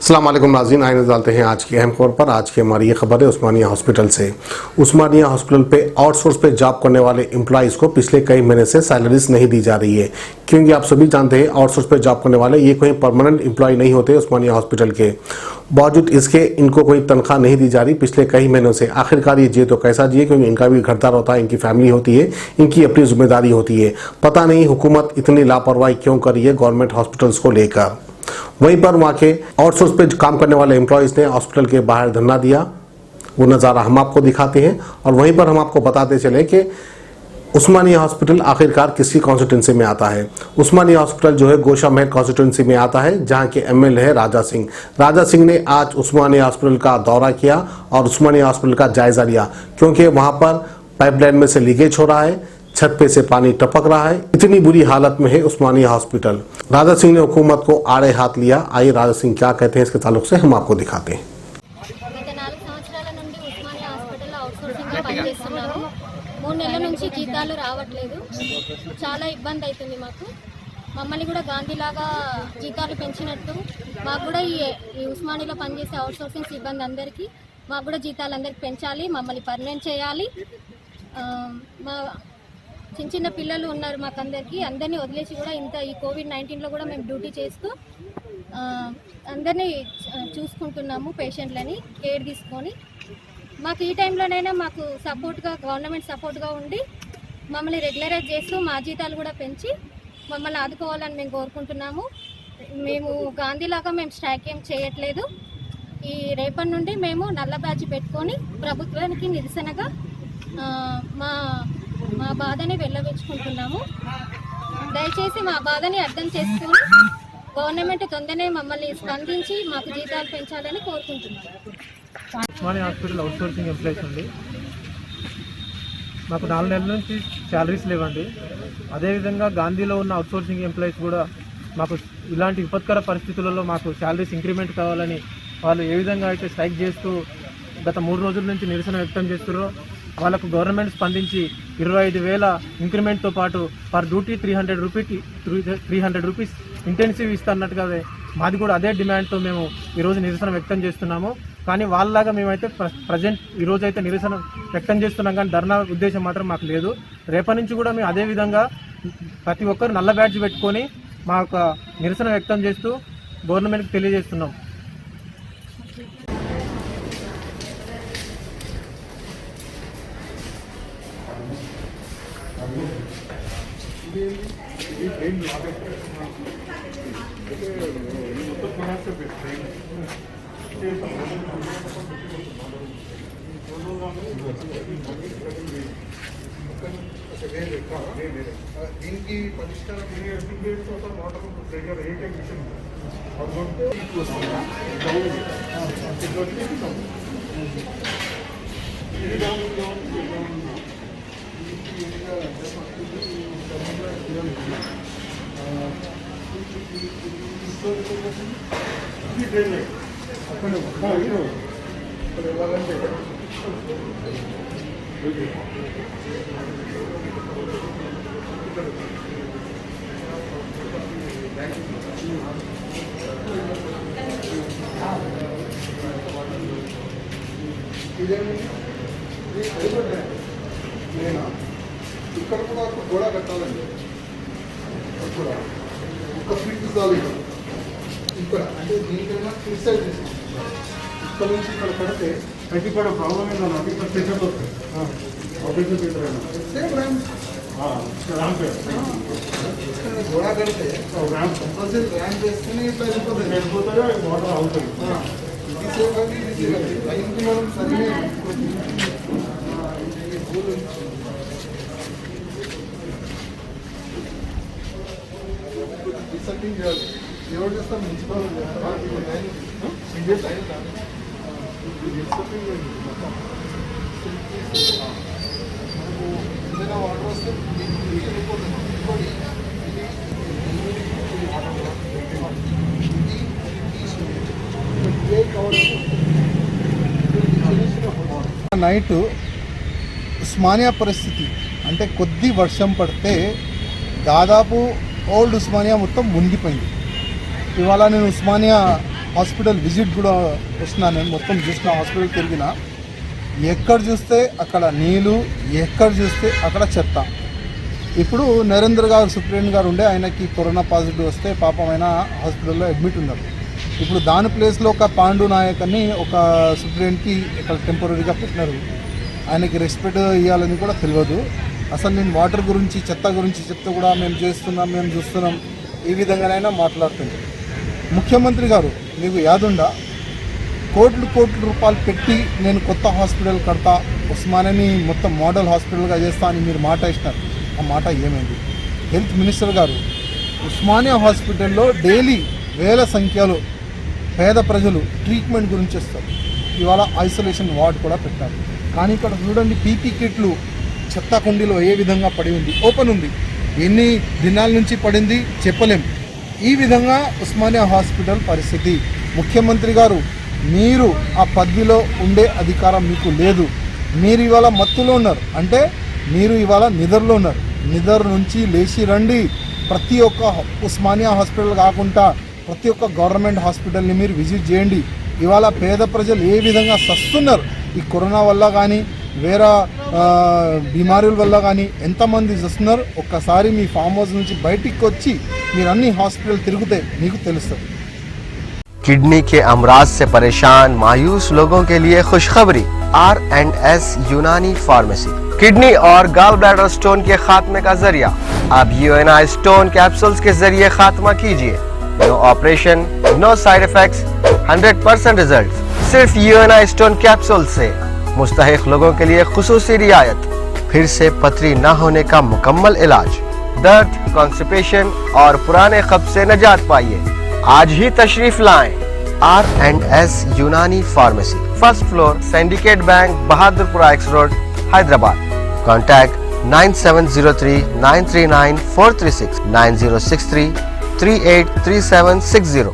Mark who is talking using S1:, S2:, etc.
S1: अस्सलाम वालेकुम नाज़रीन, आइए डालते हैं आज की अहम खबर पर। आज की हमारी ये खबर है उस्मानिया हॉस्पिटल से। उस्मानिया हॉस्पिटल पे आउटसोर्स पे जॉब करने वाले एम्प्लॉइज़ को पिछले कई महीने से सैलरीज नहीं दी जा रही है, क्योंकि आप सभी जानते हैं आउटसोर्स पे जॉब करने वाले ये कोई परमानेंट एम्प्लॉय नहीं होते उस्मानिया हॉस्पिटल के। बावजूद इसके इनको कोई तनख्वाह नहीं दी जा रही पिछले कई महीनों से। आखिरकार ये जिए तो कैसा जिए, क्योंकि इनका भी घरदार होता है, इनकी फैमिली होती है, इनकी अपनी जिम्मेदारी होती है। पता नहीं हुकूमत इतनी लापरवाही क्यों कर रही है गवर्नमेंट हॉस्पिटल्स को लेकर। वहीं पर वहाँ के आउटसोर्स पे काम करने वाले एम्प्लॉयज़ ने हॉस्पिटल के बाहर धरना दिया। वो नज़ारा हम आपको दिखाते हैं और वहीं पर हम आपको बताते चले कि उस्मानिया हॉस्पिटल आखिरकार किसकी कॉन्स्टिट्यूंसी में आता है। उस्मानिया हॉस्पिटल जो है गोशा महल कॉन्स्टिट्यूंसी में आता है, जहां के एमएलए है राजा सिंह। राजा सिंह ने आज उस्मानिया हॉस्पिटल का दौरा किया और उस्मानिया हॉस्पिटल का जायजा लिया, क्योंकि वहां पर पाइपलाइन में से लीकेज हो रहा है, छत पे से पानी टपक रहा है। इतनी बुरी हालत में है उस्मानिया हॉस्पिटल। राजा सिंह ने हुकूमत को आड़े हाथ लिया। आइए राजा सिंह क्या कहते हैं इसके ताल्लुक से हम आपको दिखाते हैं।
S2: గత 4 సంవత్సరాల నుండి ఉస్మానియా హాస్పిటల్లో అవుట్సోర్సింగ్గా పనిచేస్తున్నాము. 3 నెలల నుంచి జీతాలు రావట్లేదు. చాలా ఇబ్బంది అవుతుంది మాకు. మమ్మల్ని కూడా గాంధీలాగా జీతాలు పెంచినట్టు మాకు కూడా ఈ ఉస్మానియాలో పనిచేసే అవుట్సోర్సింగ్ సిబ్బంది అందరికీ మాకు కూడా జీతాలు అందరికీ పెంచాలి, మమ్మల్ని పర్మనెంట్ చేయాలి. మా చిన్న పిల్లలు ఉన్నారు మాకందరికీ, అందరినీ వదిలేసి కూడా ఈ కోవిడ్-19లో కూడా మేము డ్యూటీ చేస్తూ అందరినీ చూసుకుంటున్నాము. పేషెంట్లని కేర్ తీసుకొని మాకు ఈ టైంలోనైనా మాకు సపోర్ట్గా గవర్నమెంట్ సపోర్ట్గా ఉండి మమ్మల్ని రెగ్యులరైజ్ చేస్తూ మా జీతాలు కూడా పెంచి మమ్మల్ని ఆదుకోవాలని మేము కోరుకుంటున్నాము. మేము గాంధీలాగా మేము స్ట్రైక్ ఏం చేయట్లేదు. ఈ రేపటి నుండి మేము నల్ల బ్యాడ్జ్ పెట్టుకొని ప్రభుత్వానికి నిరసనగా మా బాధని వెళ్ళవించుకుంటున్నాము. దయచేసి మా బాధని అర్థం చేసుకుని గవర్నమెంట్ తొందరనే మమ్మల్ని స్పందించి మాకు జీతాలు పెంచాలని కోరుకుంటున్నాము.
S3: ఉస్మానియా హాస్పిటల్ అవుట్సోర్సింగ్ ఎంప్లాయీస్ అండి. మాకు 4 నెలల నుంచి శాలరీస్ లేవండి. అదేవిధంగా గాంధీలో ఉన్న అవుట్సోర్సింగ్ ఎంప్లాయీస్ కూడా మాకు ఇలాంటి విపత్కర పరిస్థితులలో మాకు శాలరీస్ ఇంక్రిమెంట్ కావాలని వాళ్ళు ఏ విధంగా అయితే స్ట్రైక్ చేస్తూ గత 3 రోజుల నుంచి నిరసన వ్యక్తం చేస్తున్నారో వాళ్ళకు గవర్నమెంట్ స్పందించి 25,000 ఇంక్రిమెంట్తో పాటు పర్ డ్యూటీ 300 రూపీస్ ఇంటెన్సివ్ ఇస్తున్నట్టుగా మాది కూడా అదే డిమాండ్తో మేము ఈరోజు నిరసన వ్యక్తం చేస్తున్నాము. కానీ వాళ్ళలాగా మేమైతే ప్రజెంట్ ఈరోజైతే నిరసన వ్యక్తం చేస్తున్నాం, కానీ ధర్నా ఉద్దేశం మాత్రం మాకు లేదు. రేపటి నుంచి కూడా మేము అదే విధంగా ప్రతి ఒక్కరు నల్ల బ్యాడ్జ్ పెట్టుకొని మా యొక్క నిరసన వ్యక్తం చేస్తూ గవర్నమెంట్కి తెలియజేస్తున్నాం.
S4: దీనికి పరిష్కారం వాటర్ ప్రెషర్ ఏ మిషన్ వెళ్ళాలంటే నేనా ఇక్కడ కూడా గోడ కట్టాలండి. కూడా ఒక ఫీట్ చాలు ఇక్కడ, అంటే దీనికైనా క్రిటిసైజ్ చేసి ఇక్కడ నుంచి ఇక్కడ కడితే అది కూడా ప్రాబ్లం ఏంటన్నా, అది ఇక్కడ సెటప్ వస్తుంది ఆపరేషన్ థియేటర్ అయినా సేమ్ ర్యాంప్ గోడ కడితే ర్యాంప్ కంపల్సరీ ర్యాంప్ వేస్తేనే ఇట్లా వెళ్ళిపోతుంది, వాటర్ అవుతుంది. ఇది సేఫ్ అది, ఇది సేఫ్ అది. లైన్కి మనం సరిగ్గా రీసెంటింగ్ చేయాలి. ఎవరు చేస్తాం? మున్సిపల్ ఇండియన్ లైన్ కానీ రీసెంటింగ్ మనకు ఏదైనా వాటర్ వస్తే వెళ్ళిపోతుంది. నైట్ ఉస్మానియా పరిస్థితి అంటే కొద్ది వర్షం పడితే దాదాపు ఓల్డ్ ఉస్మానియా మొత్తం మునిగిపోయింది. ఇవాళ నేను ఉస్మానియా హాస్పిటల్ విజిట్ కూడా వచ్చినా, నేను మొత్తం చూసిన హాస్పిటల్ తిరిగిన, ఎక్కడ చూస్తే అక్కడ నీళ్ళు, ఎక్కడ చూస్తే అక్కడ చెత్త. ఇప్పుడు నరేంద్ర గారు సూపరింటెండెంట్ గారు ఉండే, ఆయనకి కరోనా పాజిటివ్ వస్తే పాపం ఆయన హాస్పిటల్లో అడ్మిట్ ఉన్నారు. ఇప్పుడు దాని ప్లేస్లో ఒక పాండు నాయక్ అని ఒక సూపరింటెండెంట్కి ఇక్కడ టెంపరీగా పెట్టినారు. ఆయనకి రెస్పెక్ట్ ఇవ్వాలని కూడా తెలియదు. అసలు నేను వాటర్ గురించి, చెత్త గురించి చెప్తే కూడా మేము చేస్తున్నాం, మేము చూస్తున్నాం, ఈ విధంగానైనా మాట్లాడుతుంది. ముఖ్యమంత్రి గారు మీకు యాదుండా, కోట్ల రూపాయలు పెట్టి నేను కొత్త హాస్పిటల్ కడతా, ఉస్మానియాని మొత్తం మోడల్ హాస్పిటల్గా చేస్తా అని మీరు మాట ఇచ్చినారు. ఆ మాట ఏమైంది? హెల్త్ మినిస్టర్ గారు ఉస్మానియా హాస్పిటల్లో డైలీ వేల సంఖ్యలో పేద ప్రజలు ట్రీట్మెంట్ గురించి వస్తారు. ఇవాళ ఐసోలేషన్ వార్డ్ కూడా పెట్టారు. కానీ ఇక్కడ చూడండి, పీపీ కిట్లు చెత్త కుండీలో ఏ విధంగా పడి ఉంది, ఓపెన్ ఉంది. ఎన్ని దినాల నుంచి పడింది చెప్పలేం. ఈ విధంగా ఉస్మానియా హాస్పిటల్ పరిస్థితి. ముఖ్యమంత్రి గారు, మీరు ఆ పదవిలో ఉండే అధికారం మీకు లేదు. మీరు ఇవాళ మత్తులో ఉన్నారు, అంటే మీరు ఇవాళ నిద్రలో ఉన్నారు. నిద్ర నుంచి లేచి రండి. ప్రతి ఒక్క ఉస్మానియా హాస్పిటల్ కాకుండా ప్రతి ఒక్క గవర్నమెంట్ హాస్పిటల్ని మీరు విజిట్ చేయండి. ఇవాళ పేద ప్రజలు ఏ విధంగా సస్తున్నారు ఈ కరోనా వల్ల కానీ వేరే బీమారీల వల్ల కానీ ఎంతమంది చూస్తున్నారు. ఒక్కసారి మీ ఫామ్ హౌస్ నుంచి బయటికి వచ్చి మీరు అన్ని హాస్పిటల్ తిరిగితే మీకు తెలుస్తుంది.
S5: किडनी के अमराज से परेशान मायूस लोगों के लिए खुशखबरी, R&S यूनानी फार्मेसी किडनी और गॉल ब्लैडर स्टोन के खात्मे का जरिया। अब UNI स्टोन कैप्सूल्स के जरिए खात्मा कीजिए। No operation, no side effects, 100% result. सिर्फ UNI स्टोन कैप्सूल से मुस्तहिक लोगों के लिए खुसूसी रियायत। फिर से पथरी न होने का मुकम्मल इलाज, दर्द, कॉन्स्टिपेशन और पुराने कब्ज से निजात पाइए। आज ही तशरीफ लाएं। R&S यूनानी pharmacy, first floor, syndicate bank, Bahadurpura x road, Hyderabad. Contact 9703-939-436, 9063-383760।